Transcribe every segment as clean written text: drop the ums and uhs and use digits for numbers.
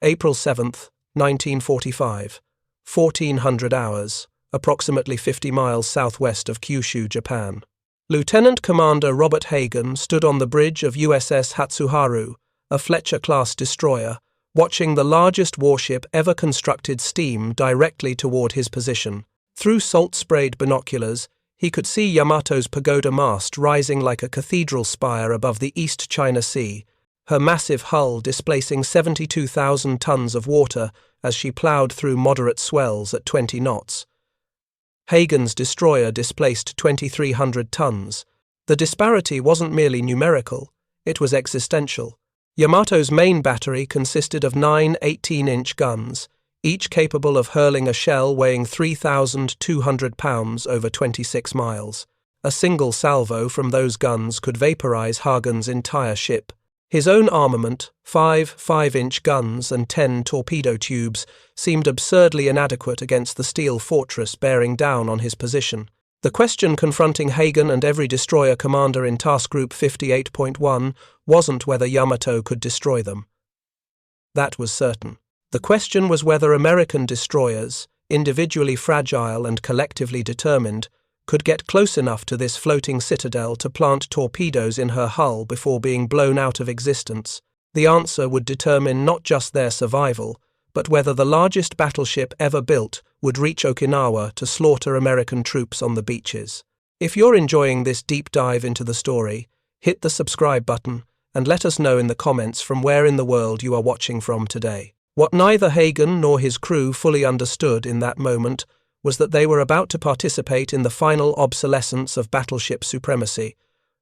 April 7, 1945, 1400 hours, approximately 50 miles southwest of Kyushu, Japan. Lieutenant Commander Robert Hagen stood on the bridge of USS Hatsuharu, a Fletcher-class destroyer, watching the largest warship ever constructed steam directly toward his position. Through salt-sprayed binoculars, he could see Yamato's pagoda mast rising like a cathedral spire above the East China Sea, her massive hull displacing 72,000 tons of water as she ploughed through moderate swells at 20 knots. Hagen's destroyer displaced 2,300 tons. The disparity wasn't merely numerical, it was existential. Yamato's main battery consisted of 9 18-inch guns, each capable of hurling a shell weighing 3,200 pounds over 26 miles. A single salvo from those guns could vaporize Hagen's entire ship. His own armament, 5 5-inch guns and 10 torpedo tubes, seemed absurdly inadequate against the steel fortress bearing down on his position. The question confronting Hagen and every destroyer commander in Task Group 58.1 wasn't whether Yamato could destroy them. That was certain. The question was whether American destroyers, individually fragile and collectively determined, could get close enough to this floating citadel to plant torpedoes in her hull before being blown out of existence. The answer would determine not just their survival, but whether the largest battleship ever built would reach Okinawa to slaughter American troops on the beaches. If you're enjoying this deep dive into the story, hit the subscribe button and let us know in the comments from where in the world you are watching from today. What neither Hagen nor his crew fully understood in that moment was that they were about to participate in the final obsolescence of battleship supremacy,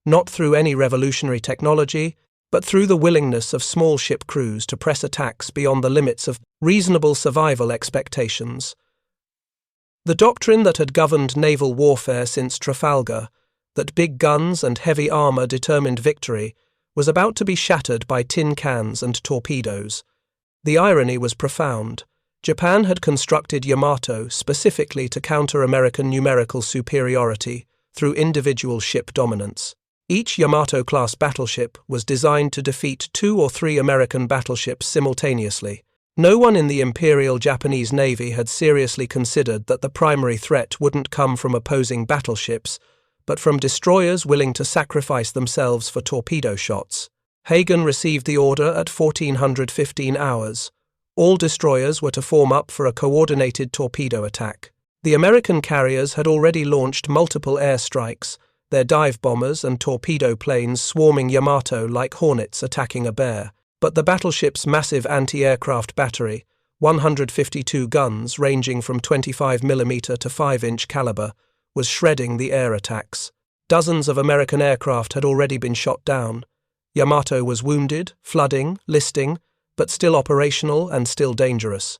not through any revolutionary technology, but through the willingness of small ship crews to press attacks beyond the limits of reasonable survival expectations. The doctrine that had governed naval warfare since Trafalgar, that big guns and heavy armor determined victory, was about to be shattered by tin cans and torpedoes. The irony was profound. Japan had constructed Yamato specifically to counter American numerical superiority through individual ship dominance. Each Yamato-class battleship was designed to defeat 2 or 3 American battleships simultaneously. No one in the Imperial Japanese Navy had seriously considered that the primary threat wouldn't come from opposing battleships, but from destroyers willing to sacrifice themselves for torpedo shots. Hagen received the order at 1415 hours. All destroyers were to form up for a coordinated torpedo attack. The American carriers had already launched multiple airstrikes, their dive bombers and torpedo planes swarming Yamato like hornets attacking a bear. But the battleship's massive anti-aircraft battery, 152 guns ranging from 25mm to 5-inch caliber, was shredding the air attacks. Dozens of American aircraft had already been shot down. Yamato was wounded, flooding, listing, but still operational and still dangerous.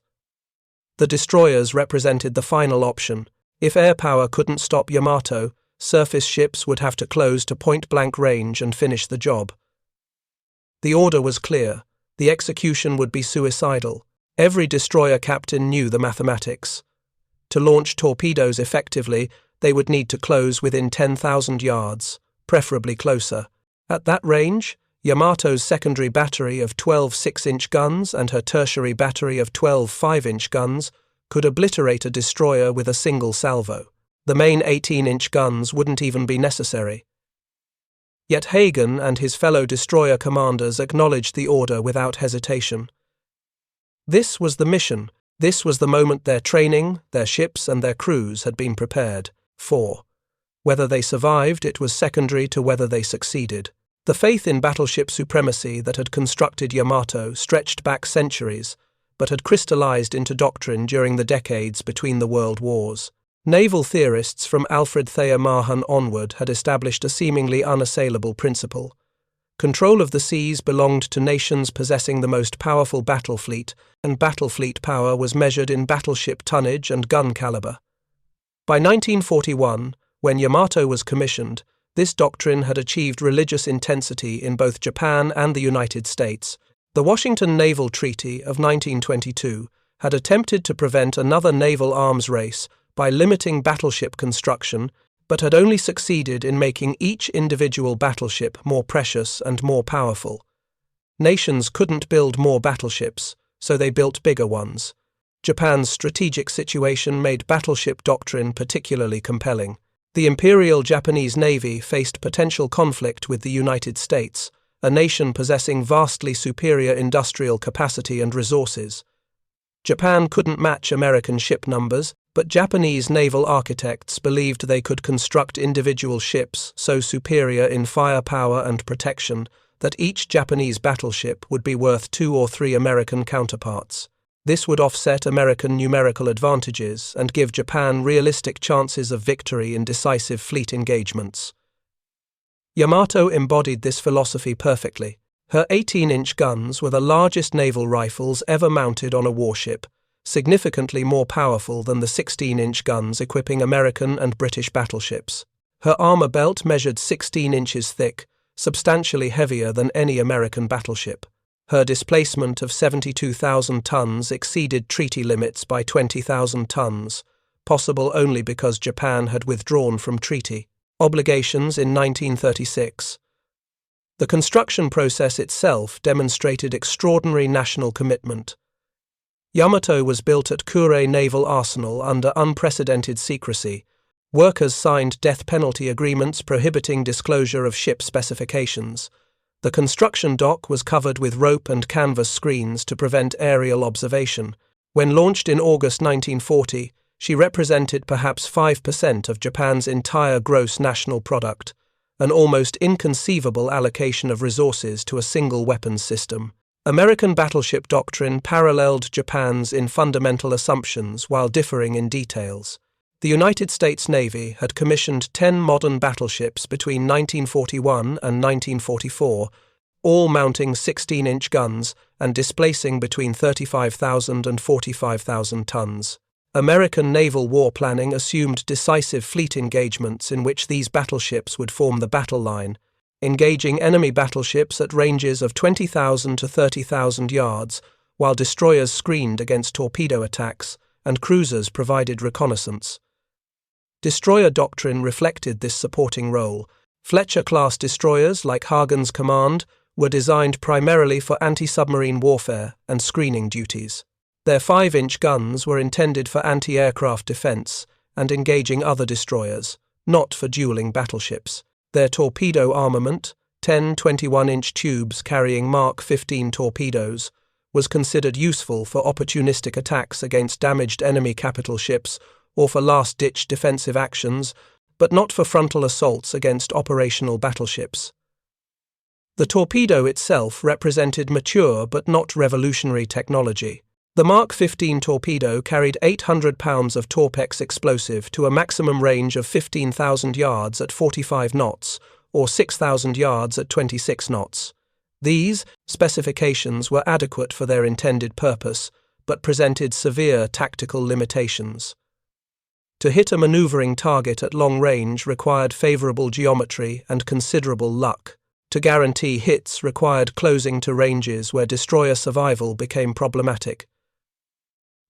The destroyers represented the final option. If air power couldn't stop Yamato, surface ships would have to close to point-blank range and finish the job. The order was clear. The execution would be suicidal. Every destroyer captain knew the mathematics. To launch torpedoes effectively, they would need to close within 10,000 yards, preferably closer. At that range, Yamato's secondary battery of 12 6-inch guns and her tertiary battery of 12 5-inch guns could obliterate a destroyer with a single salvo. The main 18-inch guns wouldn't even be necessary. Yet Hagen and his fellow destroyer commanders acknowledged the order without hesitation. This was the mission. This was the moment their training, their ships and their crews had been prepared for. Whether they survived, it was secondary to whether they succeeded. The faith in battleship supremacy that had constructed Yamato stretched back centuries, but had crystallized into doctrine during the decades between the world wars. Naval theorists from Alfred Thayer Mahan onward had established a seemingly unassailable principle. Control of the seas belonged to nations possessing the most powerful battle fleet, and battle fleet power was measured in battleship tonnage and gun caliber. By 1941, when Yamato was commissioned, this doctrine had achieved religious intensity in both Japan and the United States. The Washington Naval Treaty of 1922 had attempted to prevent another naval arms race by limiting battleship construction, but had only succeeded in making each individual battleship more precious and more powerful. Nations couldn't build more battleships, so they built bigger ones. Japan's strategic situation made battleship doctrine particularly compelling. The Imperial Japanese Navy faced potential conflict with the United States, a nation possessing vastly superior industrial capacity and resources. Japan couldn't match American ship numbers, but Japanese naval architects believed they could construct individual ships so superior in firepower and protection that each Japanese battleship would be worth 2 or 3 American counterparts. This would offset American numerical advantages and give Japan realistic chances of victory in decisive fleet engagements. Yamato embodied this philosophy perfectly. Her 18-inch guns were the largest naval rifles ever mounted on a warship, significantly more powerful than the 16-inch guns equipping American and British battleships. Her armor belt measured 16 inches thick, substantially heavier than any American battleship. Her displacement of 72,000 tons exceeded treaty limits by 20,000 tons, possible only because Japan had withdrawn from treaty obligations in 1936. The construction process itself demonstrated extraordinary national commitment. Yamato was built at Kure Naval Arsenal under unprecedented secrecy. Workers signed death penalty agreements prohibiting disclosure of ship specifications. The construction dock was covered with rope and canvas screens to prevent aerial observation. When launched in August 1940, she represented perhaps 5% of Japan's entire gross national product, an almost inconceivable allocation of resources to a single weapons system. American battleship doctrine paralleled Japan's in fundamental assumptions while differing in details. The United States Navy had commissioned 10 modern battleships between 1941 and 1944, all mounting 16-inch guns and displacing between 35,000 and 45,000 tons. American naval war planning assumed decisive fleet engagements in which these battleships would form the battle line, engaging enemy battleships at ranges of 20,000 to 30,000 yards, while destroyers screened against torpedo attacks and cruisers provided reconnaissance. Destroyer doctrine reflected this supporting role. Fletcher-class destroyers, like Hagen's Command, were designed primarily for anti-submarine warfare and screening duties. Their 5-inch guns were intended for anti-aircraft defense and engaging other destroyers, not for dueling battleships. Their torpedo armament, 10 21-inch tubes carrying Mark 15 torpedoes, was considered useful for opportunistic attacks against damaged enemy capital ships or for last-ditch defensive actions, but not for frontal assaults against operational battleships. The torpedo itself represented mature but not revolutionary technology. The Mark 15 torpedo carried 800 pounds of Torpex explosive to a maximum range of 15,000 yards at 45 knots, or 6,000 yards at 26 knots. These specifications were adequate for their intended purpose, but presented severe tactical limitations. To hit a maneuvering target at long range required favourable geometry and considerable luck. To guarantee hits required closing to ranges where destroyer survival became problematic.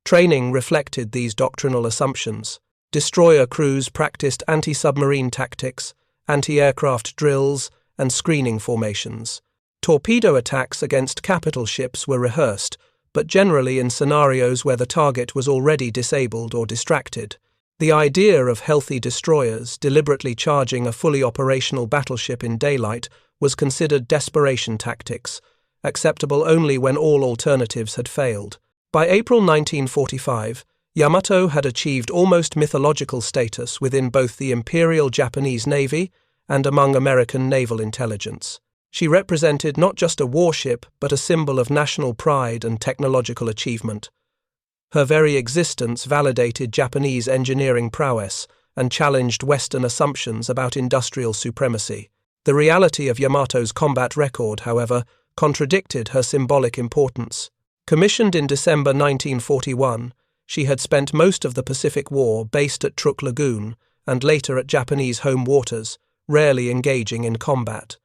Training reflected these doctrinal assumptions. Destroyer crews practiced anti-submarine tactics, anti-aircraft drills, and screening formations. Torpedo attacks against capital ships were rehearsed, but generally in scenarios where the target was already disabled or distracted. The idea of healthy destroyers deliberately charging a fully operational battleship in daylight was considered desperation tactics, acceptable only when all alternatives had failed. By April 1945, Yamato had achieved almost mythological status within both the Imperial Japanese Navy and among American naval intelligence. She represented not just a warship, but a symbol of national pride and technological achievement. Her very existence validated Japanese engineering prowess and challenged Western assumptions about industrial supremacy. The reality of Yamato's combat record, however, contradicted her symbolic importance. Commissioned in December 1941, she had spent most of the Pacific War based at Truk Lagoon and later at Japanese home waters, rarely engaging in combat.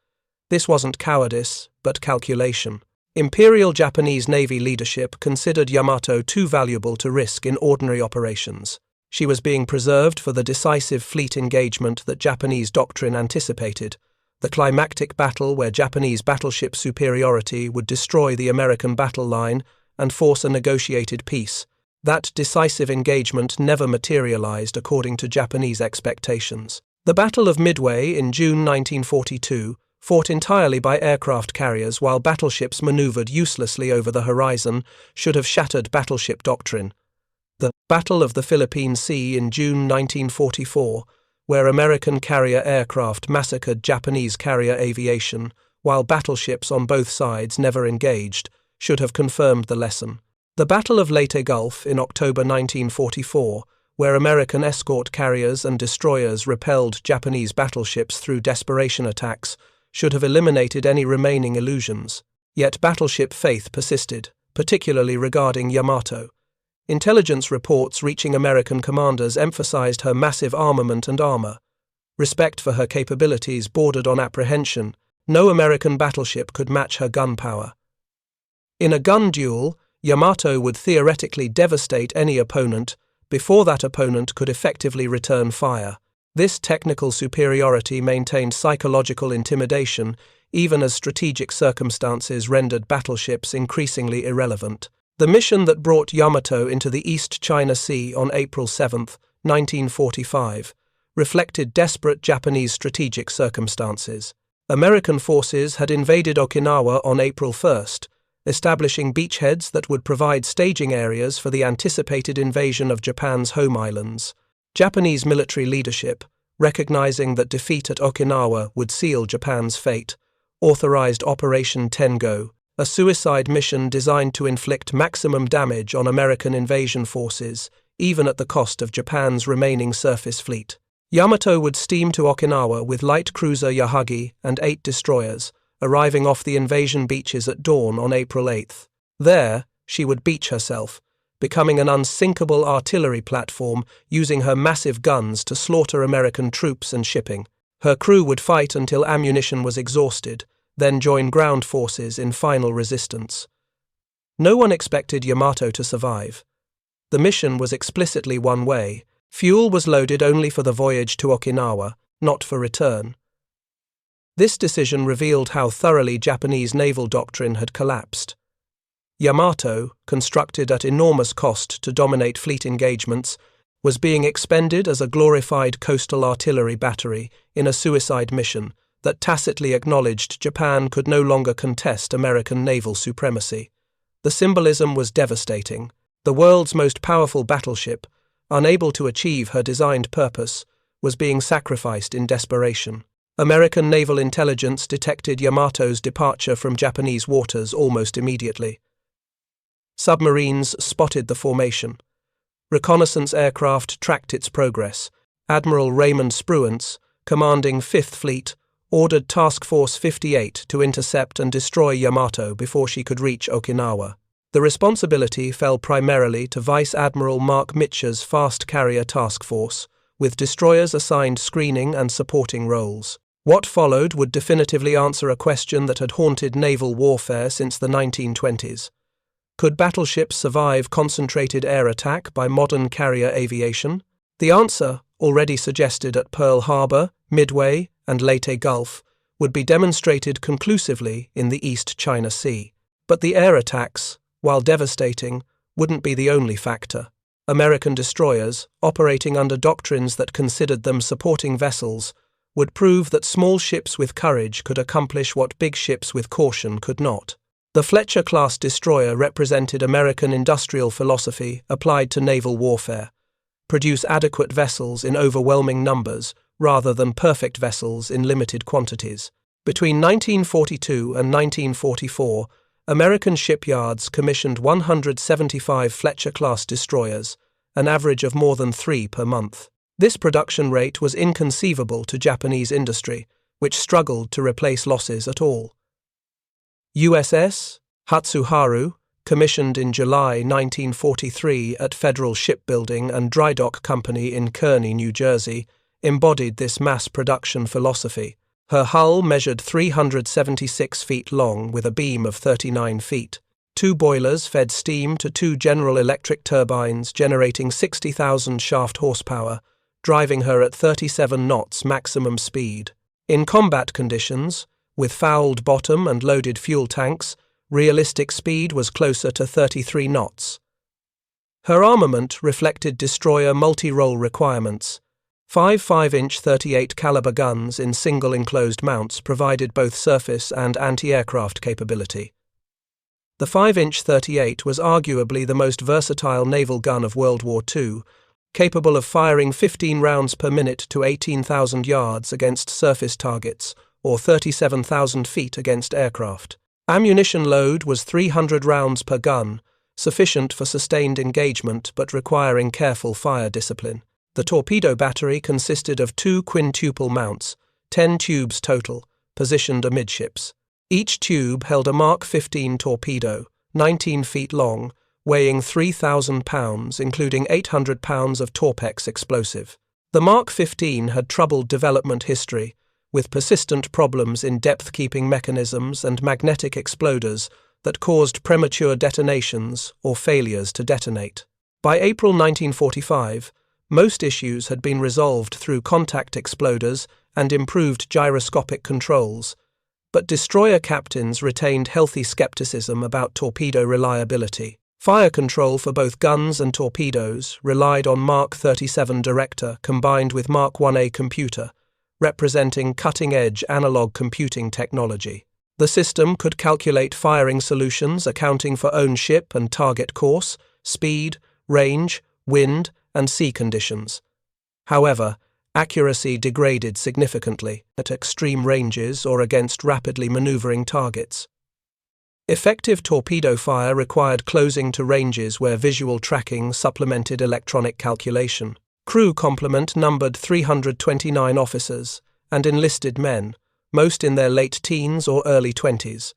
This wasn't cowardice, but calculation. Imperial Japanese Navy leadership considered Yamato too valuable to risk in ordinary operations. She was being preserved for the decisive fleet engagement that Japanese doctrine anticipated, the climactic battle where Japanese battleship superiority would destroy the American battle line and force a negotiated peace. That decisive engagement never materialized according to Japanese expectations. The Battle of Midway in June 1942, fought entirely by aircraft carriers while battleships maneuvered uselessly over the horizon, should have shattered battleship doctrine. The Battle of the Philippine Sea in June 1944, where American carrier aircraft massacred Japanese carrier aviation, while battleships on both sides never engaged, should have confirmed the lesson. The Battle of Leyte Gulf in October 1944, where American escort carriers and destroyers repelled Japanese battleships through desperation attacks, should have eliminated any remaining illusions. Yet battleship faith persisted, particularly regarding Yamato. Intelligence reports reaching American commanders emphasized her massive armament and armor. Respect for her capabilities bordered on apprehension. No American battleship could match her gun power. In a gun duel, Yamato would theoretically devastate any opponent before that opponent could effectively return fire. This technical superiority maintained psychological intimidation, even as strategic circumstances rendered battleships increasingly irrelevant. The mission that brought Yamato into the East China Sea on April 7, 1945, reflected desperate Japanese strategic circumstances. American forces had invaded Okinawa on April 1, establishing beachheads that would provide staging areas for the anticipated invasion of Japan's home islands. Japanese military leadership, recognizing that defeat at Okinawa would seal Japan's fate, authorized Operation Tengo, a suicide mission designed to inflict maximum damage on American invasion forces, even at the cost of Japan's remaining surface fleet. Yamato would steam to Okinawa with light cruiser Yahagi and 8 destroyers, arriving off the invasion beaches at dawn on April 8. There, she would beach herself, becoming an unsinkable artillery platform using her massive guns to slaughter American troops and shipping. Her crew would fight until ammunition was exhausted, then join ground forces in final resistance. No one expected Yamato to survive. The mission was explicitly one way. Fuel was loaded only for the voyage to Okinawa, not for return. This decision revealed how thoroughly Japanese naval doctrine had collapsed. Yamato, constructed at enormous cost to dominate fleet engagements, was being expended as a glorified coastal artillery battery in a suicide mission that tacitly acknowledged Japan could no longer contest American naval supremacy. The symbolism was devastating. The world's most powerful battleship, unable to achieve her designed purpose, was being sacrificed in desperation. American naval intelligence detected Yamato's departure from Japanese waters almost immediately. Submarines spotted the formation. Reconnaissance aircraft tracked its progress. Admiral Raymond Spruance, commanding 5th Fleet, ordered Task Force 58 to intercept and destroy Yamato before she could reach Okinawa. The responsibility fell primarily to Vice Admiral Mark Mitcher's Fast Carrier Task Force, with destroyers assigned screening and supporting roles. What followed would definitively answer a question that had haunted naval warfare since the 1920s. Could battleships survive concentrated air attack by modern carrier aviation? The answer, already suggested at Pearl Harbor, Midway, and Leyte Gulf, would be demonstrated conclusively in the East China Sea. But the air attacks, while devastating, wouldn't be the only factor. American destroyers, operating under doctrines that considered them supporting vessels, would prove that small ships with courage could accomplish what big ships with caution could not. The Fletcher-class destroyer represented American industrial philosophy applied to naval warfare: produce adequate vessels in overwhelming numbers rather than perfect vessels in limited quantities. Between 1942 and 1944, American shipyards commissioned 175 Fletcher-class destroyers, an average of more than 3 per month. This production rate was inconceivable to Japanese industry, which struggled to replace losses at all. USS Hatsuharu, commissioned in July 1943 at Federal Shipbuilding and Drydock Company in Kearney, New Jersey, embodied this mass production philosophy. Her hull measured 376 feet long with a beam of 39 feet. 2 boilers fed steam to 2 General Electric turbines generating 60,000 shaft horsepower, driving her at 37 knots maximum speed. In combat conditions, with fouled bottom and loaded fuel tanks, Realistic speed was closer to 33 knots. Her armament reflected destroyer multi-role requirements. 5 5-inch 38 caliber guns in single enclosed mounts provided both surface and anti-aircraft capability. The 5-inch 38 was arguably the most versatile naval gun of World War II, capable of firing 15 rounds per minute to 18,000 yards against surface targets or 37,000 feet against aircraft. Ammunition load was 300 rounds per gun, sufficient for sustained engagement but requiring careful fire discipline. The torpedo battery consisted of 2 quintuple mounts, 10 tubes total, positioned amidships. Each tube held a Mark 15 torpedo, 19 feet long, weighing 3,000 pounds, including 800 pounds of Torpex explosive. The Mark 15 had troubled development history, with persistent problems in depth-keeping mechanisms and magnetic exploders that caused premature detonations or failures to detonate. By April 1945, most issues had been resolved through contact exploders and improved gyroscopic controls, but destroyer captains retained healthy skepticism about torpedo reliability. Fire control for both guns and torpedoes relied on Mark 37 director combined with Mark 1A computer, representing cutting-edge analog computing technology. The system could calculate firing solutions accounting for own ship and target course, speed, range, wind, and sea conditions. However, accuracy degraded significantly at extreme ranges or against rapidly maneuvering targets. Effective torpedo fire required closing to ranges where visual tracking supplemented electronic calculation. Crew complement numbered 329 officers and enlisted men, most in their late teens or early 20s.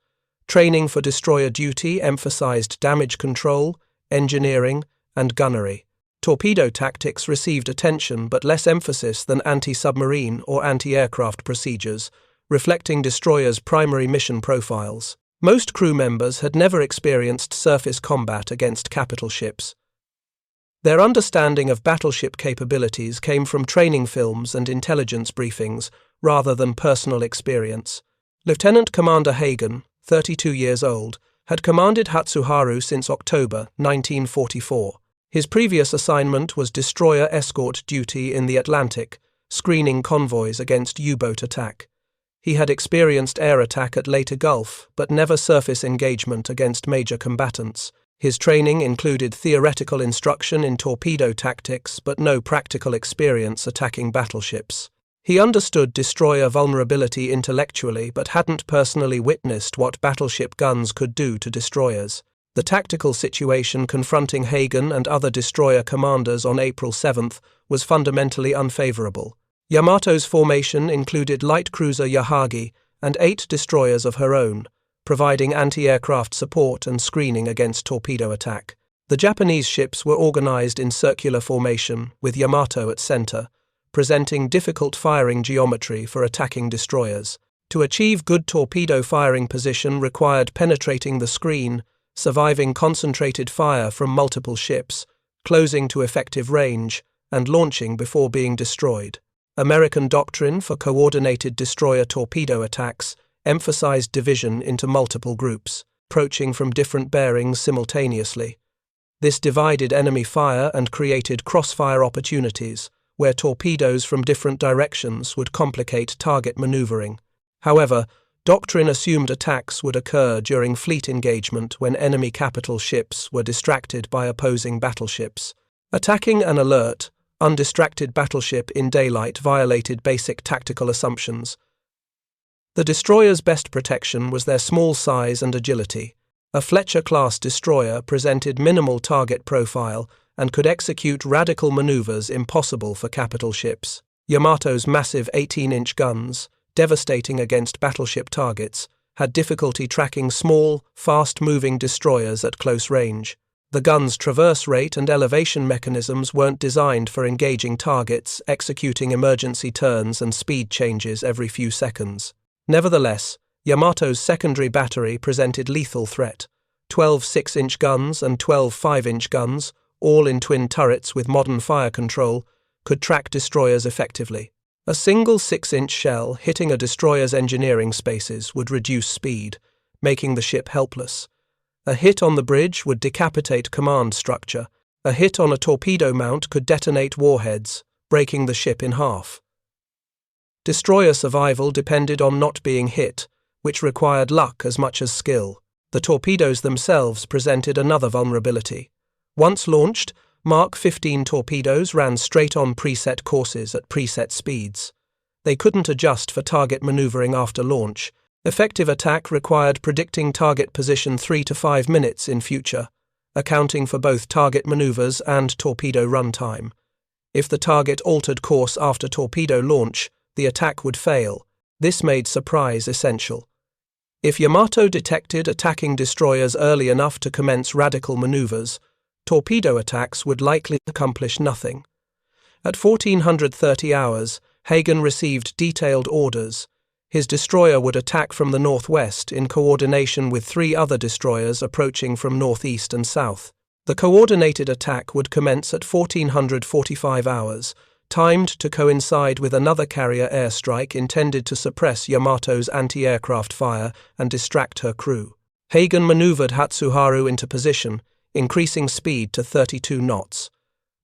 Training for destroyer duty emphasized damage control, engineering, and gunnery. Torpedo tactics received attention but less emphasis than anti-submarine or anti-aircraft procedures, reflecting destroyers' primary mission profiles. Most crew members had never experienced surface combat against capital ships. Their understanding of battleship capabilities came from training films and intelligence briefings rather than personal experience. Lieutenant Commander Hagen, 32 years old, had commanded Hatsuharu since October 1944. His previous assignment was destroyer escort duty in the Atlantic, screening convoys against U-boat attack. He had experienced air attack at Leyte Gulf, but never surface engagement against major combatants. His training included theoretical instruction in torpedo tactics, but no practical experience attacking battleships. He understood destroyer vulnerability intellectually, but hadn't personally witnessed what battleship guns could do to destroyers. The tactical situation confronting Hagen and other destroyer commanders on April 7th was fundamentally unfavorable. Yamato's formation included light cruiser Yahagi and 8 destroyers of her own, providing anti-aircraft support and screening against torpedo attack. The Japanese ships were organized in circular formation, with Yamato at center, presenting difficult firing geometry for attacking destroyers. To achieve good torpedo firing position required penetrating the screen, surviving concentrated fire from multiple ships, closing to effective range, and launching before being destroyed. American doctrine for coordinated destroyer torpedo attacks emphasized division into multiple groups, approaching from different bearings simultaneously. This divided enemy fire and created crossfire opportunities, where torpedoes from different directions would complicate target maneuvering. However, Doctrine assumed attacks would occur during fleet engagement when enemy capital ships were distracted by opposing battleships. Attacking an alert, undistracted battleship in daylight violated basic tactical assumptions. The destroyer's best protection was their small size and agility. A Fletcher-class destroyer presented minimal target profile and could execute radical maneuvers impossible for capital ships. Yamato's massive 18-inch guns, devastating against battleship targets, had difficulty tracking small, fast-moving destroyers at close range. The gun's traverse rate and elevation mechanisms weren't designed for engaging targets, executing emergency turns and speed changes every few seconds. Nevertheless, Yamato's secondary battery presented lethal threat. 12 6-inch guns and 12 5-inch guns, all in twin turrets with modern fire control, could track destroyers effectively. A single 6-inch shell hitting a destroyer's engineering spaces would reduce speed, making the ship helpless. A hit on the bridge would decapitate command structure. A hit on a torpedo mount could detonate warheads, breaking the ship in half. Destroyer survival depended on not being hit, which required luck as much as skill. The torpedoes themselves presented another vulnerability. Once launched, Mark 15 torpedoes ran straight on preset courses at preset speeds. They couldn't adjust for target maneuvering after launch. Effective attack required predicting target position 3 to 5 minutes in future, accounting for both target maneuvers and torpedo runtime. If the target altered course after torpedo launch, the attack would fail. This made surprise essential. If Yamato detected attacking destroyers early enough to commence radical maneuvers, torpedo attacks would likely accomplish nothing. At 1430 hours, Hagen received detailed orders. His destroyer would attack from the northwest in coordination with 3 other destroyers approaching from northeast and south. The coordinated attack would commence at 1445 hours, timed to coincide with another carrier airstrike intended to suppress Yamato's anti-aircraft fire and distract her crew. Hagen maneuvered Hatsuharu into position, increasing speed to 32 knots.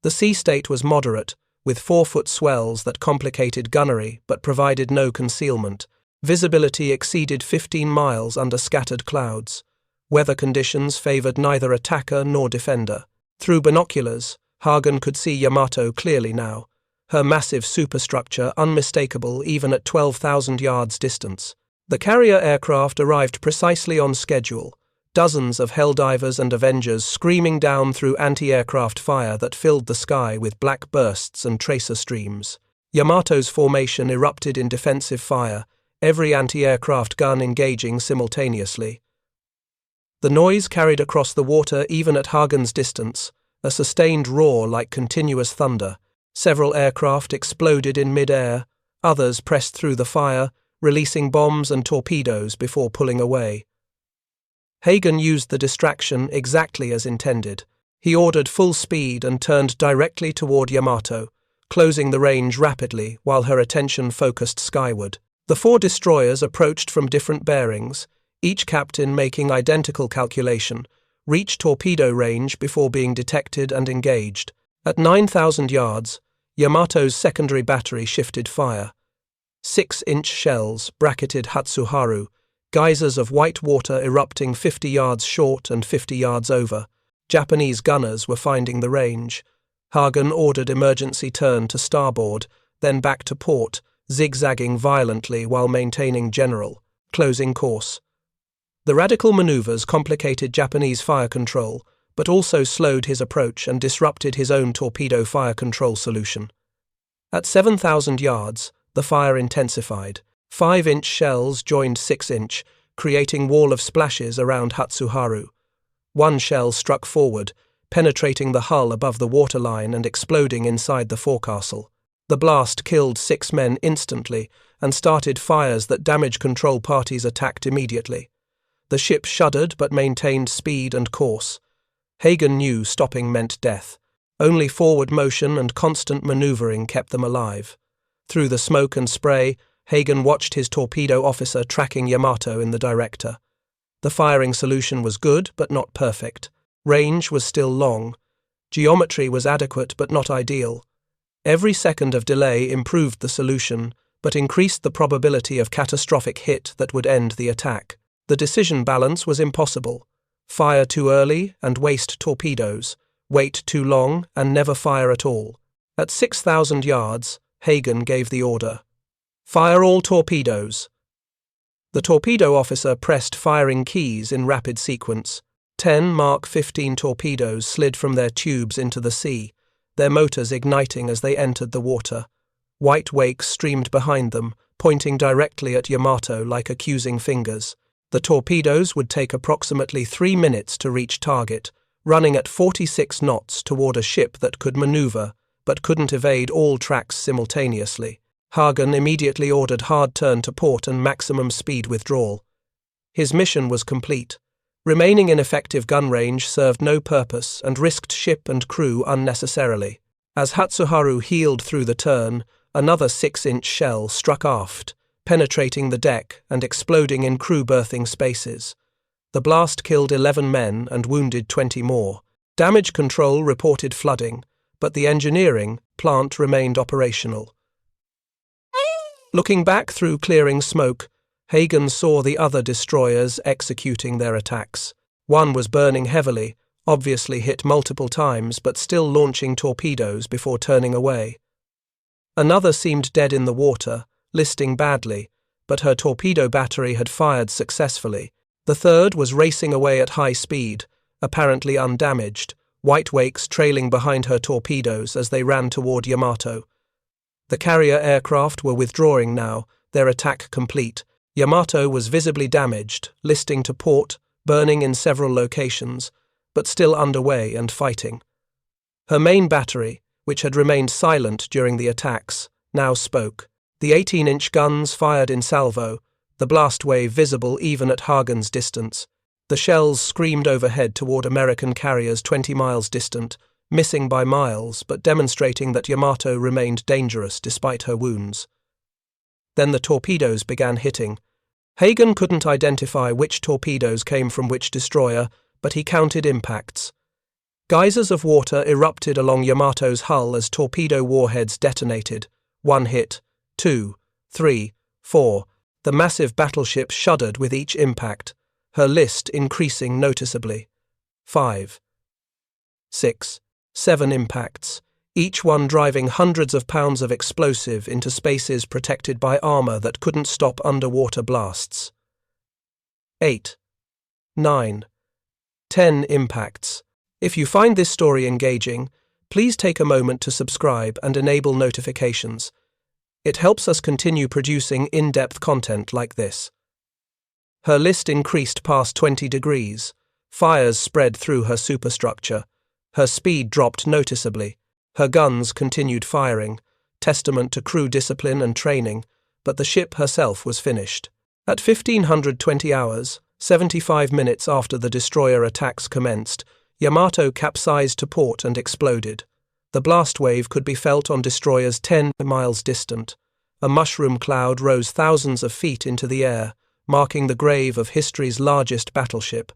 The sea state was moderate, with 4-foot swells that complicated gunnery but provided no concealment. Visibility exceeded 15 miles under scattered clouds. Weather conditions favored neither attacker nor defender. Through binoculars, Hagen could see Yamato clearly now, her massive superstructure unmistakable even at 12,000 yards distance. The carrier aircraft arrived precisely on schedule, dozens of Helldivers and Avengers screaming down through anti-aircraft fire that filled the sky with black bursts and tracer streams. Yamato's formation erupted in defensive fire, every anti-aircraft gun engaging simultaneously. The noise carried across the water even at Hagen's distance, a sustained roar like continuous thunder. Several aircraft exploded in mid-air, others pressed through the fire, releasing bombs and torpedoes before pulling away. Hagen used the distraction exactly as intended. He ordered full speed and turned directly toward Yamato, closing the range rapidly while her attention focused skyward. The 4 destroyers approached from different bearings, each captain making identical calculation, reached torpedo range before being detected and engaged. At 9,000 yards, Yamato's secondary battery shifted fire. 6-inch shells bracketed Hatsuharu, geysers of white water erupting 50 yards short and 50 yards over. Japanese gunners were finding the range. Hagen ordered emergency turn to starboard, then back to port, zigzagging violently while maintaining general, closing course. The radical maneuvers complicated Japanese fire control, but also slowed his approach and disrupted his own torpedo fire control solution. At 7,000 yards, the fire intensified. 5-inch shells joined 6-inch, creating wall of splashes around Hatsuharu. One shell struck forward, penetrating the hull above the waterline and exploding inside the forecastle. The blast killed 6 men instantly and started fires that damage control parties attacked immediately. The ship shuddered but maintained speed and course. Hagen knew stopping meant death. Only forward motion and constant maneuvering kept them alive. Through the smoke and spray, Hagen watched his torpedo officer tracking Yamato in the director. The firing solution was good but not perfect. Range was still long. Geometry was adequate but not ideal. Every second of delay improved the solution, but increased the probability of catastrophic hit that would end the attack. The decision balance was impossible. Fire too early and waste torpedoes. Wait too long and never fire at all. At 6,000 yards, Hagen gave the order. Fire all torpedoes. The torpedo officer pressed firing keys in rapid sequence. 10 Mark 15 torpedoes slid from their tubes into the sea, their motors igniting as they entered the water. White wake streamed behind them, pointing directly at Yamato like accusing fingers. The torpedoes would take approximately 3 minutes to reach target, running at 46 knots toward a ship that could maneuver but couldn't evade all tracks simultaneously. Hagen immediately ordered hard turn to port and maximum speed withdrawal. His mission was complete. Remaining in effective gun range served no purpose and risked ship and crew unnecessarily. As Hatsuharu heeled through the turn, another 6-inch shell struck aft, penetrating the deck and exploding in crew berthing spaces. The blast killed 11 men and wounded 20 more. Damage control reported flooding, but the engineering plant remained operational. Looking back through clearing smoke, Hagen saw the other destroyers executing their attacks. One was burning heavily, obviously hit multiple times but still launching torpedoes before turning away. Another seemed dead in the water, listing badly, but her torpedo battery had fired successfully. The third was racing away at high speed, apparently undamaged, white wakes trailing behind her torpedoes as they ran toward Yamato. The carrier aircraft were withdrawing now, their attack complete. Yamato was visibly damaged, listing to port, burning in several locations, but still underway and fighting. Her main battery, which had remained silent during the attacks, now spoke. The 18-inch guns fired in salvo, the blast wave visible even at Hagen's distance. The shells screamed overhead toward American carriers 20 miles distant, missing by miles but demonstrating that Yamato remained dangerous despite her wounds. Then the torpedoes began hitting. Hagen couldn't identify which torpedoes came from which destroyer, but he counted impacts. Geysers of water erupted along Yamato's hull as torpedo warheads detonated. 1 hit, 2, 3, 4. The massive battleship shuddered with each impact, her list increasing noticeably. 5, 6, 7 impacts, each one driving hundreds of pounds of explosive into spaces protected by armor that couldn't stop underwater blasts. 8, 9, 10 impacts. If you find this story engaging, please take a moment to subscribe and enable notifications. It helps us continue producing in-depth content like this. Her list increased past 20 degrees. Fires spread through her superstructure. Her speed dropped noticeably. Her guns continued firing, testament to crew discipline and training, but the ship herself was finished. At 1520 hours, 75 minutes after the destroyer attacks commenced, Yamato capsized to port and exploded. The blast wave could be felt on destroyers 10 miles distant. A mushroom cloud rose thousands of feet into the air, marking the grave of history's largest battleship.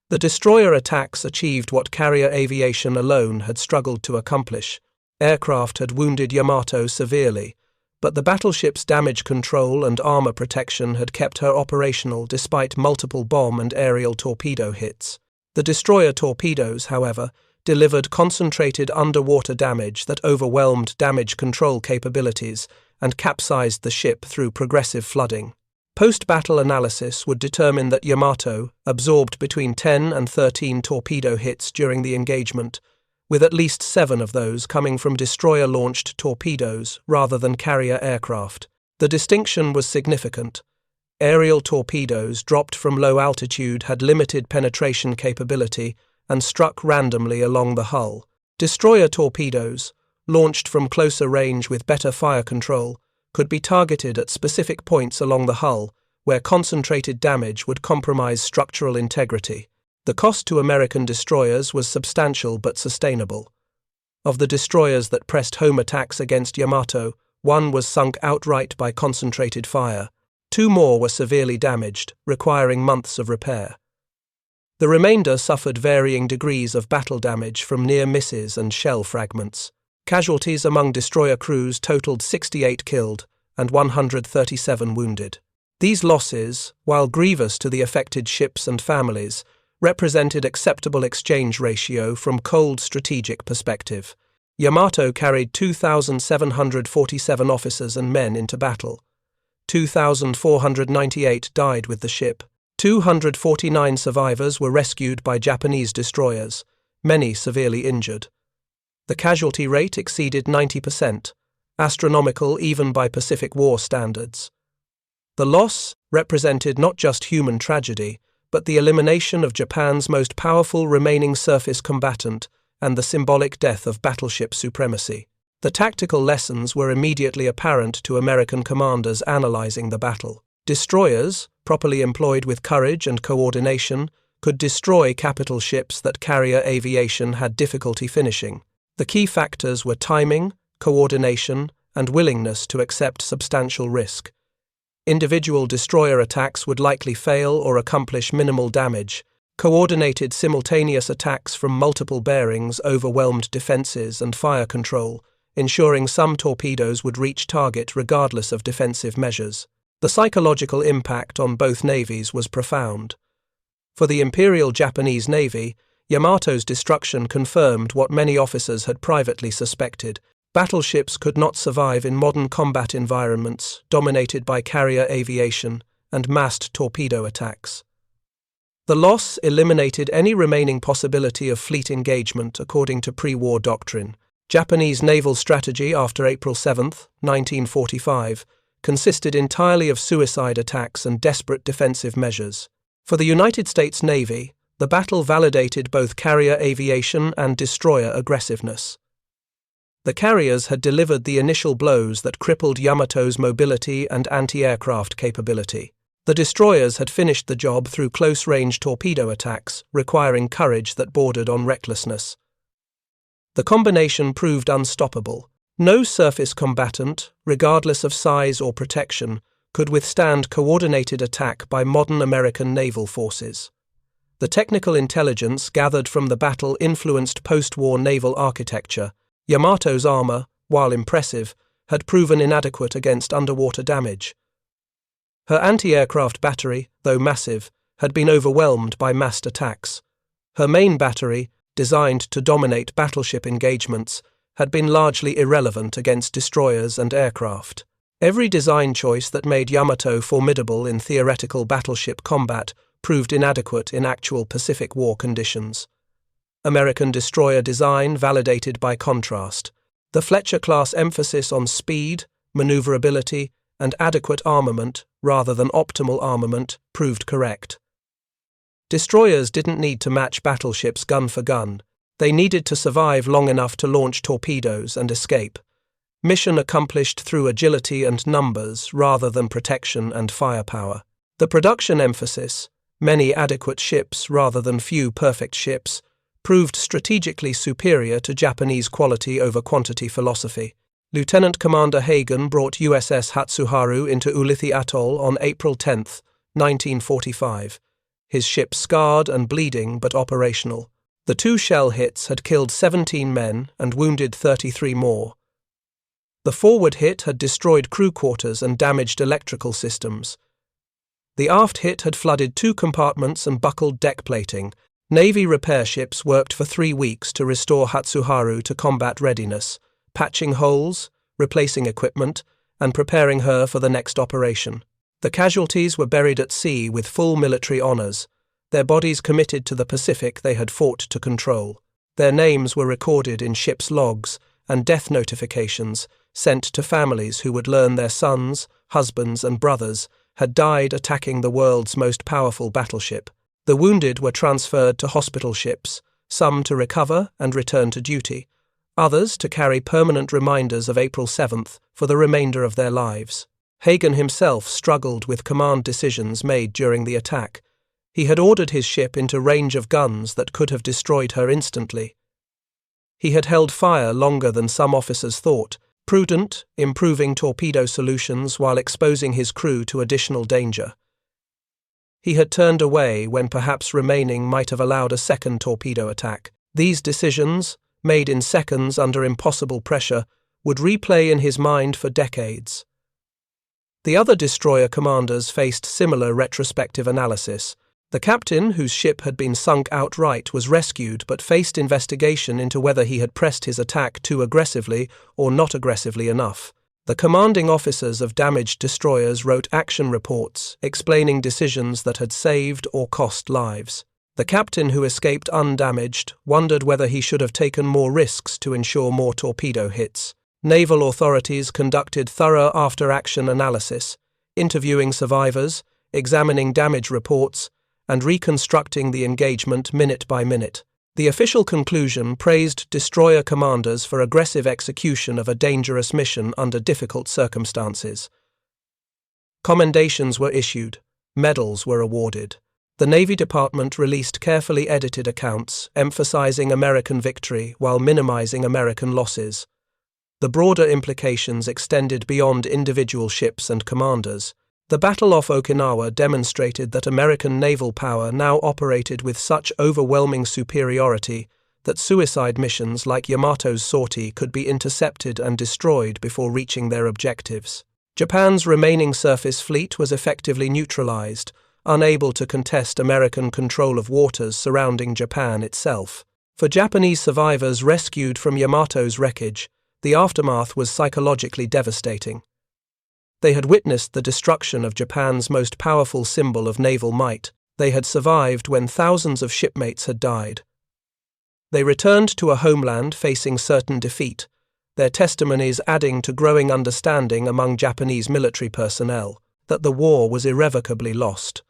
The destroyer attacks achieved what carrier aviation alone had struggled to accomplish. Aircraft had wounded Yamato severely, but the battleship's damage control and armor protection had kept her operational despite multiple bomb and aerial torpedo hits. The destroyer torpedoes, however, delivered concentrated underwater damage that overwhelmed damage control capabilities and capsized the ship through progressive flooding. Post-battle analysis would determine that Yamato absorbed between 10 and 13 torpedo hits during the engagement, with at least 7 of those coming from destroyer-launched torpedoes rather than carrier aircraft. The distinction was significant. Aerial torpedoes dropped from low altitude had limited penetration capability and struck randomly along the hull. Destroyer torpedoes, launched from closer range with better fire control, could be targeted at specific points along the hull where concentrated damage would compromise structural integrity. The cost to American destroyers was substantial but sustainable. Of the destroyers that pressed home attacks against Yamato, 1 was sunk outright by concentrated fire. 2 more were severely damaged, requiring months of repair. The remainder suffered varying degrees of battle damage from near misses and shell fragments. Casualties among destroyer crews totaled 68 killed and 137 wounded. These losses, while grievous to the affected ships and families, represented acceptable exchange ratio from cold strategic perspective. Yamato carried 2,747 officers and men into battle. 2,498 died with the ship. 249 survivors were rescued by Japanese destroyers, many severely injured. The casualty rate exceeded 90%, astronomical even by Pacific War standards. The loss represented not just human tragedy, but the elimination of Japan's most powerful remaining surface combatant and the symbolic death of battleship supremacy. The tactical lessons were immediately apparent to American commanders analyzing the battle. Destroyers, properly employed with courage and coordination, could destroy capital ships that carrier aviation had difficulty finishing. The key factors were timing, coordination, and willingness to accept substantial risk. Individual destroyer attacks would likely fail or accomplish minimal damage. Coordinated simultaneous attacks from multiple bearings overwhelmed defenses and fire control, ensuring some torpedoes would reach target regardless of defensive measures. The psychological impact on both navies was profound. For the Imperial Japanese Navy, Yamato's destruction confirmed what many officers had privately suspected. Battleships could not survive in modern combat environments dominated by carrier aviation and massed torpedo attacks. The loss eliminated any remaining possibility of fleet engagement according to pre-war doctrine. Japanese naval strategy after April 7, 1945, consisted entirely of suicide attacks and desperate defensive measures. For the United States Navy, the battle validated both carrier aviation and destroyer aggressiveness. The carriers had delivered the initial blows that crippled Yamato's mobility and anti-aircraft capability. The destroyers had finished the job through close-range torpedo attacks, requiring courage that bordered on recklessness. The combination proved unstoppable. No surface combatant, regardless of size or protection, could withstand coordinated attack by modern American naval forces. The technical intelligence gathered from the battle influenced post-war naval architecture. Yamato's armor, while impressive, had proven inadequate against underwater damage. Her anti-aircraft battery, though massive, had been overwhelmed by massed attacks. Her main battery, designed to dominate battleship engagements, had been largely irrelevant against destroyers and aircraft. Every design choice that made Yamato formidable in theoretical battleship combat proved inadequate in actual Pacific War conditions. American destroyer design validated by contrast. The Fletcher-class emphasis on speed, maneuverability, and adequate armament, rather than optimal armament, proved correct. Destroyers didn't need to match battleships gun for gun. They needed to survive long enough to launch torpedoes and escape. Mission accomplished through agility and numbers rather than protection and firepower. The production emphasis, many adequate ships rather than few perfect ships, proved strategically superior to Japanese quality over quantity philosophy. Lieutenant Commander Hagen brought USS Hatsuharu into Ulithi Atoll on April 10, 1945. His ship scarred and bleeding but operational. The 2 shell hits had killed 17 men and wounded 33 more. The forward hit had destroyed crew quarters and damaged electrical systems. The aft hit had flooded 2 compartments and buckled deck plating. Navy repair ships worked for 3 weeks to restore Hatsuharu to combat readiness, patching holes, replacing equipment, and preparing her for the next operation. The casualties were buried at sea with full military honors, their bodies committed to the Pacific they had fought to control. Their names were recorded in ships' logs and death notifications sent to families who would learn their sons, husbands, and brothers had died attacking the world's most powerful battleship. The wounded were transferred to hospital ships, some to recover and return to duty, others to carry permanent reminders of April 7th for the remainder of their lives. Hagen himself struggled with command decisions made during the attack. He had ordered his ship into range of guns that could have destroyed her instantly. He had held fire longer than some officers thought, prudent, improving torpedo solutions while exposing his crew to additional danger. He had turned away when perhaps remaining might have allowed a second torpedo attack. These decisions, made in seconds under impossible pressure, would replay in his mind for decades. The other destroyer commanders faced similar retrospective analysis. The captain, whose ship had been sunk outright, was rescued but faced investigation into whether he had pressed his attack too aggressively or not aggressively enough. The commanding officers of damaged destroyers wrote action reports explaining decisions that had saved or cost lives. The captain, who escaped undamaged, wondered whether he should have taken more risks to ensure more torpedo hits. Naval authorities conducted thorough after-action analysis, interviewing survivors, examining damage reports, and reconstructing the engagement minute by minute. The official conclusion praised destroyer commanders for aggressive execution of a dangerous mission under difficult circumstances. Commendations were issued, medals were awarded. The Navy Department released carefully edited accounts emphasizing American victory while minimizing American losses. The broader implications extended beyond individual ships and commanders. The Battle off Okinawa demonstrated that American naval power now operated with such overwhelming superiority that suicide missions like Yamato's sortie could be intercepted and destroyed before reaching their objectives. Japan's remaining surface fleet was effectively neutralized, unable to contest American control of waters surrounding Japan itself. For Japanese survivors rescued from Yamato's wreckage, the aftermath was psychologically devastating. They had witnessed the destruction of Japan's most powerful symbol of naval might. They had survived when thousands of shipmates had died. They returned to a homeland facing certain defeat, their testimonies adding to growing understanding among Japanese military personnel that the war was irrevocably lost.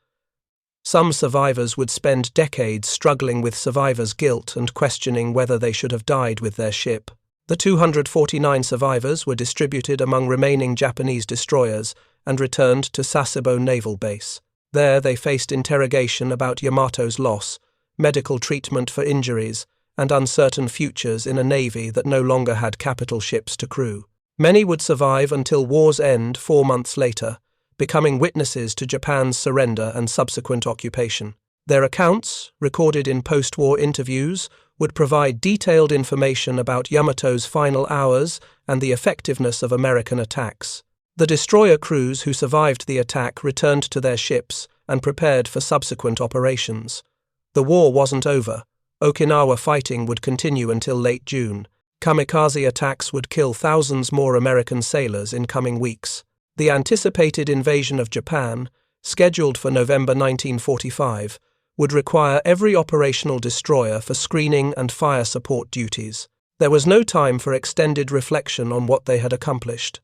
Some survivors would spend decades struggling with survivors' guilt and questioning whether they should have died with their ship. The 249 survivors were distributed among remaining Japanese destroyers and returned to Sasebo Naval Base. There they faced interrogation about Yamato's loss, medical treatment for injuries, and uncertain futures in a navy that no longer had capital ships to crew. Many would survive until war's end 4 months later, becoming witnesses to Japan's surrender and subsequent occupation. Their accounts, recorded in post-war interviews, would provide detailed information about Yamato's final hours and the effectiveness of American attacks. The destroyer crews who survived the attack returned to their ships and prepared for subsequent operations. The war wasn't over. Okinawa fighting would continue until late June. Kamikaze attacks would kill thousands more American sailors in coming weeks. The anticipated invasion of Japan, scheduled for November 1945, would require every operational destroyer for screening and fire support duties. There was no time for extended reflection on what they had accomplished.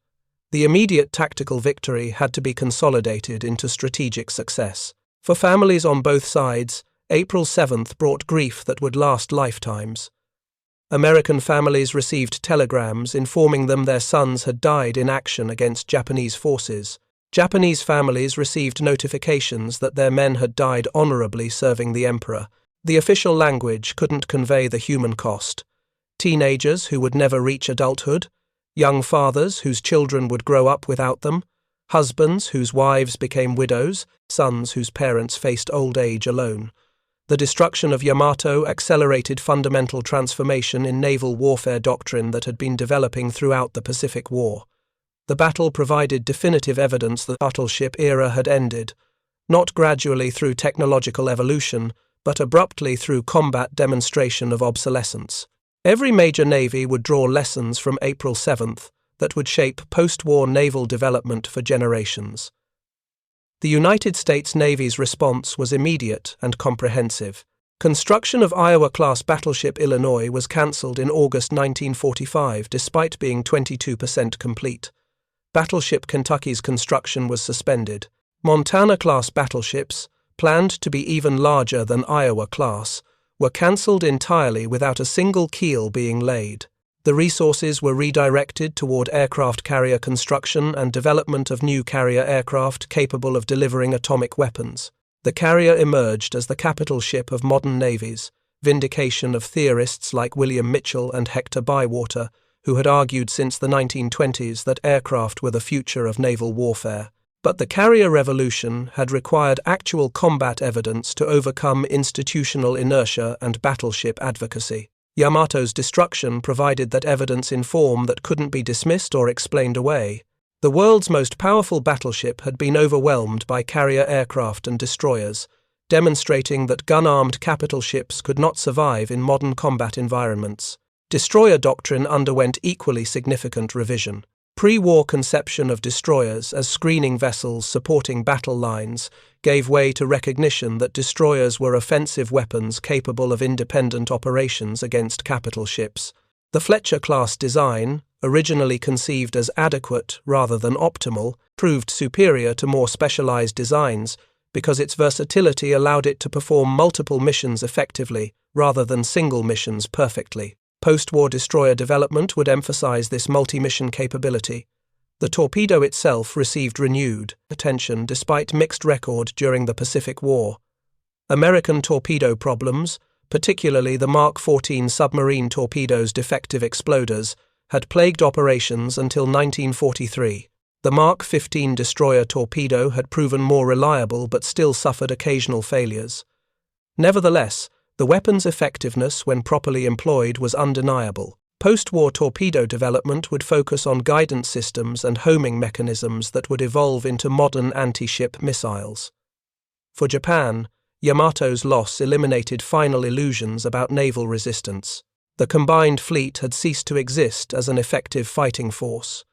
The immediate tactical victory had to be consolidated into strategic success. For families on both sides, April 7th brought grief that would last lifetimes. American families received telegrams informing them their sons had died in action against Japanese forces. Japanese families received notifications that their men had died honorably serving the emperor. The official language couldn't convey the human cost. Teenagers who would never reach adulthood, young fathers whose children would grow up without them, husbands whose wives became widows, sons whose parents faced old age alone. The destruction of Yamato accelerated fundamental transformation in naval warfare doctrine that had been developing throughout the Pacific War. The battle provided definitive evidence the battleship era had ended, not gradually through technological evolution, but abruptly through combat demonstration of obsolescence. Every major navy would draw lessons from April 7th that would shape post-war naval development for generations. The United States Navy's response was immediate and comprehensive. Construction of Iowa-class battleship Illinois was cancelled in August 1945 despite being 22% complete. Battleship Kentucky's construction was suspended. Montana-class battleships, planned to be even larger than Iowa-class, were cancelled entirely without a single keel being laid. The resources were redirected toward aircraft carrier construction and development of new carrier aircraft capable of delivering atomic weapons. The carrier emerged as the capital ship of modern navies, vindication of theorists like William Mitchell and Hector Bywater, who had argued since the 1920s that aircraft were the future of naval warfare. But the carrier revolution had required actual combat evidence to overcome institutional inertia and battleship advocacy. Yamato's destruction provided that evidence in form that couldn't be dismissed or explained away. The world's most powerful battleship had been overwhelmed by carrier aircraft and destroyers, demonstrating that gun-armed capital ships could not survive in modern combat environments. Destroyer doctrine underwent equally significant revision. Pre-war conception of destroyers as screening vessels supporting battle lines gave way to recognition that destroyers were offensive weapons capable of independent operations against capital ships. The Fletcher-class design, originally conceived as adequate rather than optimal, proved superior to more specialized designs because its versatility allowed it to perform multiple missions effectively rather than single missions perfectly. Post-war destroyer development would emphasize this multi-mission capability. The Torpedo itself received renewed attention despite mixed record during the Pacific War. American torpedo problems, particularly the Mark 14 submarine torpedoes' defective exploders, had plagued operations until 1943. The Mark 15 destroyer Torpedo had proven more reliable but still suffered occasional failures. Nevertheless, the weapon's effectiveness when properly employed was undeniable. Post-war torpedo development would focus on guidance systems and homing mechanisms that would evolve into modern anti-ship missiles. For Japan, Yamato's loss eliminated final illusions about naval resistance. The combined fleet had ceased to exist as an effective fighting force.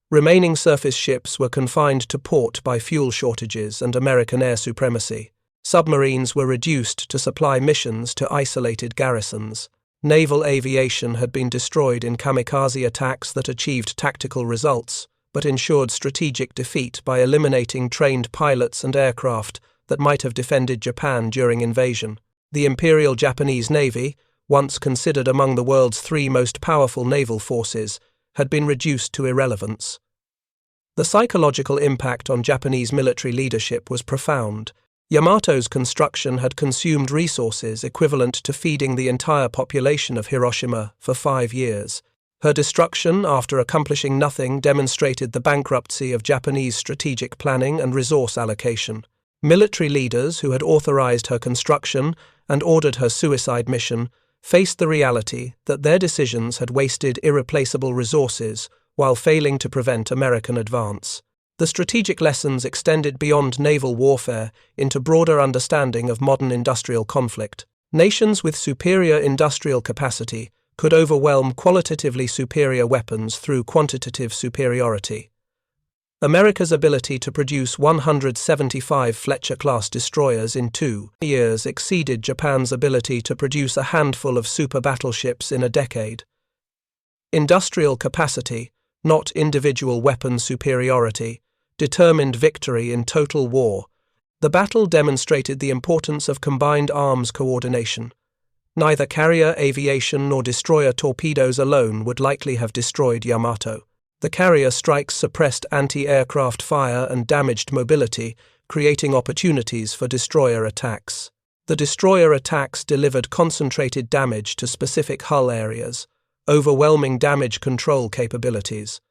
Remaining surface ships were confined to port by fuel shortages and American air supremacy. Submarines were reduced to supply missions to isolated garrisons. Naval aviation had been destroyed in kamikaze attacks that achieved tactical results, but ensured strategic defeat by eliminating trained pilots and aircraft that might have defended Japan during invasion. The Imperial Japanese Navy, once considered among the world's 3 most powerful naval forces, had been reduced to irrelevance. The psychological impact on Japanese military leadership was profound. Yamato's construction had consumed resources equivalent to feeding the entire population of Hiroshima for 5 years. Her destruction, after accomplishing nothing, demonstrated the bankruptcy of Japanese strategic planning and resource allocation. Military leaders who had authorized her construction and ordered her suicide mission faced the reality that their decisions had wasted irreplaceable resources while failing to prevent American advance. The strategic lessons extended beyond naval warfare into broader understanding of modern industrial conflict. Nations with superior industrial capacity could overwhelm qualitatively superior weapons through quantitative superiority. America's ability to produce 175 Fletcher-class destroyers in 2 years exceeded Japan's ability to produce a handful of super battleships in a decade. Industrial capacity, not individual weapon superiority, determined victory in total war. The battle demonstrated the importance of combined arms coordination. Neither carrier aviation nor destroyer torpedoes alone would likely have destroyed Yamato. The carrier strikes suppressed anti-aircraft fire and damaged mobility, creating opportunities for destroyer attacks. The destroyer attacks delivered concentrated damage to specific hull areas, overwhelming damage control capabilities.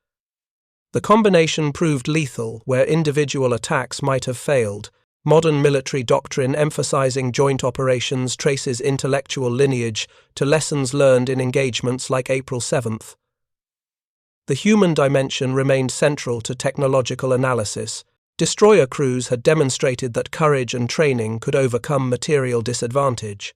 The combination proved lethal where individual attacks might have failed. Modern military doctrine emphasizing joint operations traces intellectual lineage to lessons learned in engagements like April 7th. The human dimension remained central to technological analysis. Destroyer crews had demonstrated that courage and training could overcome material disadvantage.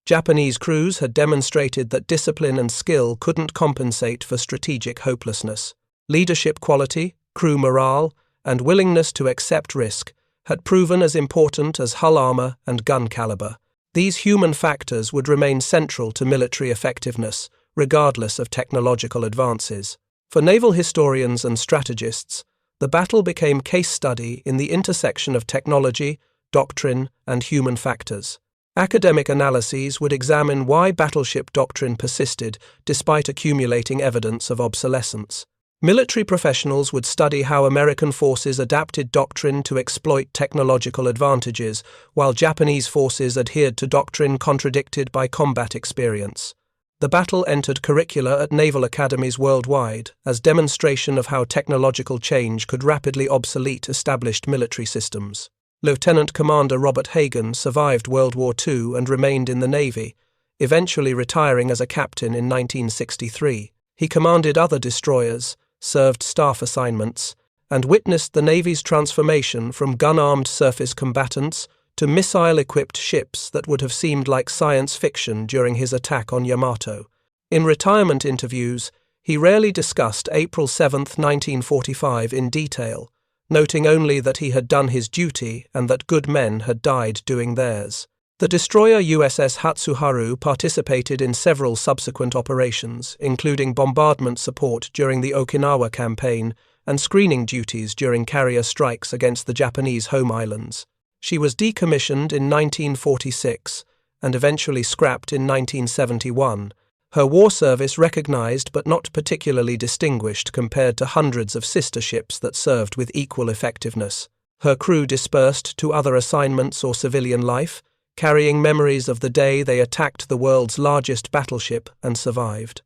Japanese crews had demonstrated that discipline and skill couldn't compensate for strategic hopelessness. Leadership quality, crew morale, and willingness to accept risk had proven as important as hull armor and gun caliber. These human factors would remain central to military effectiveness, regardless of technological advances. For naval historians and strategists, the battle became case study in the intersection of technology, doctrine, and human factors. Academic analyses would examine why battleship doctrine persisted despite accumulating evidence of obsolescence. Military professionals would study how American forces adapted doctrine to exploit technological advantages, while Japanese forces adhered to doctrine contradicted by combat experience. The battle entered curricula at naval academies worldwide as demonstration of how technological change could rapidly obsolete established military systems. Lieutenant Commander Robert Hagen survived World War II and remained in the Navy, eventually retiring as a captain in 1963. He commanded other destroyers, served staff assignments, and witnessed the Navy's transformation from gun-armed surface combatants to missile-equipped ships that would have seemed like science fiction during his attack on Yamato. In retirement interviews, he rarely discussed April 7, 1945 in detail, noting only that he had done his duty and that good men had died doing theirs. The destroyer USS Hatsuharu participated in several subsequent operations, including bombardment support during the Okinawa campaign and screening duties during carrier strikes against the Japanese home islands. She was decommissioned in 1946 and eventually scrapped in 1971, her war service recognized but not particularly distinguished compared to hundreds of sister ships that served with equal effectiveness. Her crew dispersed to other assignments or civilian life, carrying memories of the day they attacked the world's largest battleship and survived.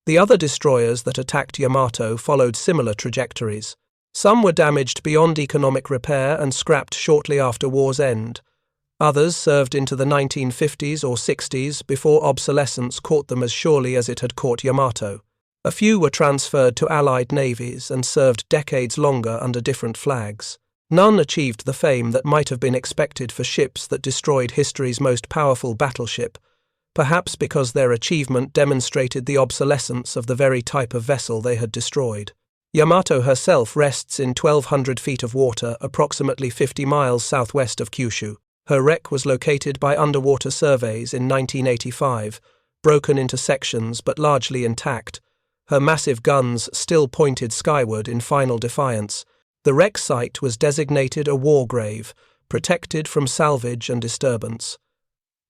The other destroyers that attacked Yamato followed similar trajectories. Some were damaged beyond economic repair and scrapped shortly after war's end. Others served into the 1950s or 60s before obsolescence caught them as surely as it had caught Yamato. A few were transferred to Allied navies and served decades longer under different flags. None achieved the fame that might have been expected for ships that destroyed history's most powerful battleship, perhaps because their achievement demonstrated the obsolescence of the very type of vessel they had destroyed. Yamato herself rests in 1,200 feet of water, approximately 50 miles southwest of Kyushu. Her wreck was located by underwater surveys in 1985, broken into sections but largely intact. Her massive guns still pointed skyward in final defiance. The wreck site was designated a war grave, protected from salvage and disturbance.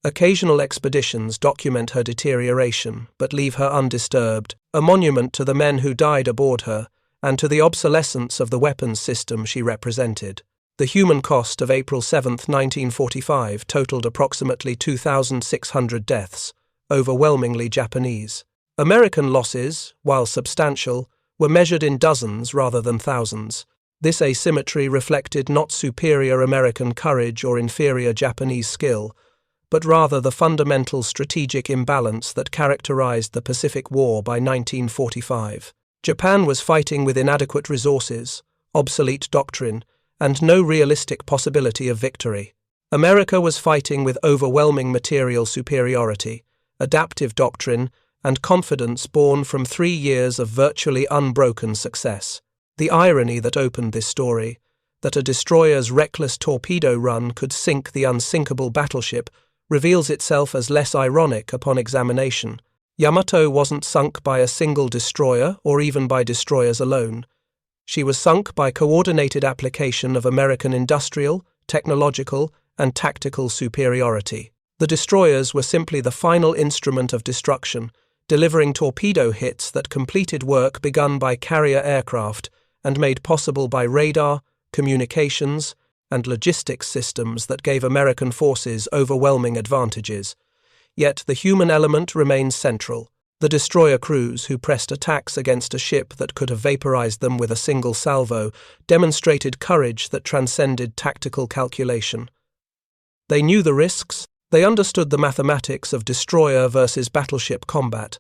Occasional expeditions document her deterioration, but leave her undisturbed, a monument to the men who died aboard her, and to the obsolescence of the weapons system she represented. The human cost of April 7, 1945 totaled approximately 2,600 deaths, overwhelmingly Japanese. American losses, while substantial, were measured in dozens rather than thousands. This asymmetry reflected not superior American courage or inferior Japanese skill, but rather the fundamental strategic imbalance that characterized the Pacific War by 1945. Japan was fighting with inadequate resources, obsolete doctrine, and no realistic possibility of victory. America was fighting with overwhelming material superiority, adaptive doctrine, and confidence born from 3 years of virtually unbroken success. The irony that opened this story, that a destroyer's reckless torpedo run could sink the unsinkable battleship, reveals itself as less ironic upon examination. Yamato wasn't sunk by a single destroyer or even by destroyers alone. She was sunk by coordinated application of American industrial, technological, and tactical superiority. The destroyers were simply the final instrument of destruction, delivering torpedo hits that completed work begun by carrier aircraft and made possible by radar, communications, and logistics systems that gave American forces overwhelming advantages. Yet the human element remains central. The destroyer crews who pressed attacks against a ship that could have vaporized them with a single salvo demonstrated courage that transcended tactical calculation. They knew the risks. They understood the mathematics of destroyer versus battleship combat.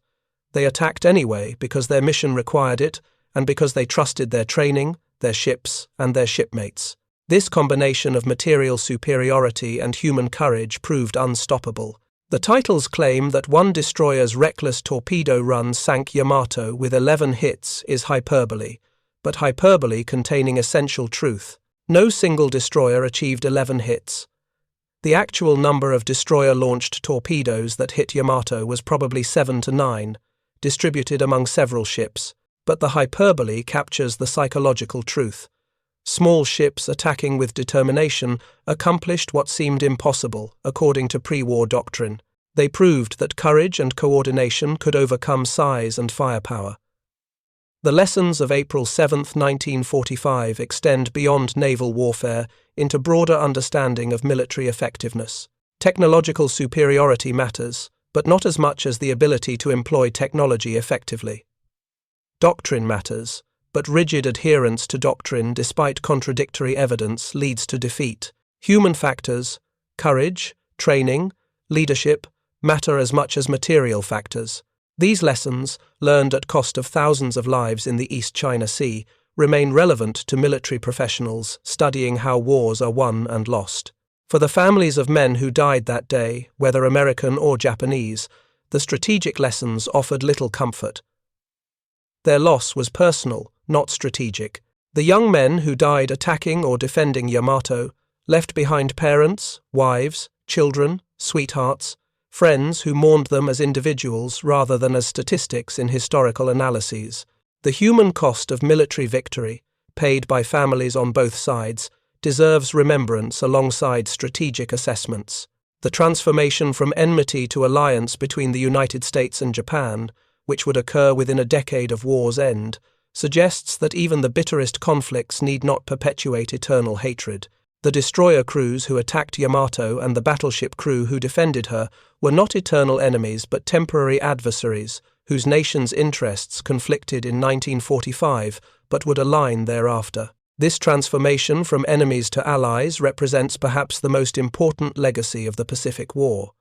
They attacked anyway because their mission required it and because they trusted their training, their ships, and their shipmates. This combination of material superiority and human courage proved unstoppable. The titles claim that one destroyer's reckless torpedo run sank Yamato with 11 hits is hyperbole, but hyperbole containing essential truth. No single destroyer achieved 11 hits. The actual number of destroyer-launched torpedoes that hit Yamato was probably 7 to 9, distributed among several ships, but the hyperbole captures the psychological truth. Small ships attacking with determination accomplished what seemed impossible, according to pre-war doctrine. They proved that courage and coordination could overcome size and firepower. The lessons of April 7, 1945 extend beyond naval warfare into broader understanding of military effectiveness. Technological superiority matters, but not as much as the ability to employ technology effectively. Doctrine matters, but rigid adherence to doctrine despite contradictory evidence leads to defeat. Human factors, courage, training, leadership, matter as much as material factors. These lessons, learned at cost of thousands of lives in the East China Sea, remain relevant to military professionals studying how wars are won and lost. For the families of men who died that day, whether American or Japanese, the strategic lessons offered little comfort. Their loss was personal, not strategic. The young men who died attacking or defending Yamato left behind parents, wives, children, sweethearts, friends who mourned them as individuals rather than as statistics in historical analyses. The human cost of military victory, paid by families on both sides, deserves remembrance alongside strategic assessments. The transformation from enmity to alliance between the United States and Japan, which would occur within a decade of war's end, suggests that even the bitterest conflicts need not perpetuate eternal hatred. The destroyer crews who attacked Yamato and the battleship crew who defended her were not eternal enemies but temporary adversaries whose nation's interests conflicted in 1945 but would align thereafter. This transformation from enemies to allies represents perhaps the most important legacy of the Pacific War.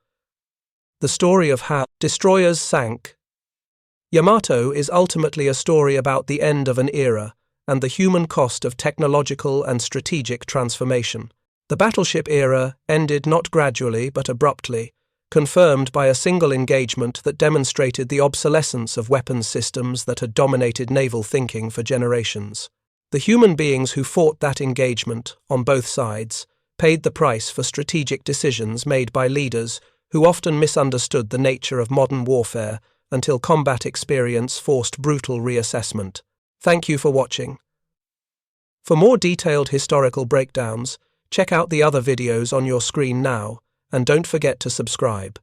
The story of how destroyers sank. Yamato is ultimately a story about the end of an era and the human cost of technological and strategic transformation. The battleship era ended not gradually but abruptly, confirmed by a single engagement that demonstrated the obsolescence of weapons systems that had dominated naval thinking for generations. The human beings who fought that engagement, on both sides, paid the price for strategic decisions made by leaders who often misunderstood the nature of modern warfare until combat experience forced brutal reassessment. Thank you for watching. For more detailed historical breakdowns, check out the other videos on your screen now, and don't forget to subscribe.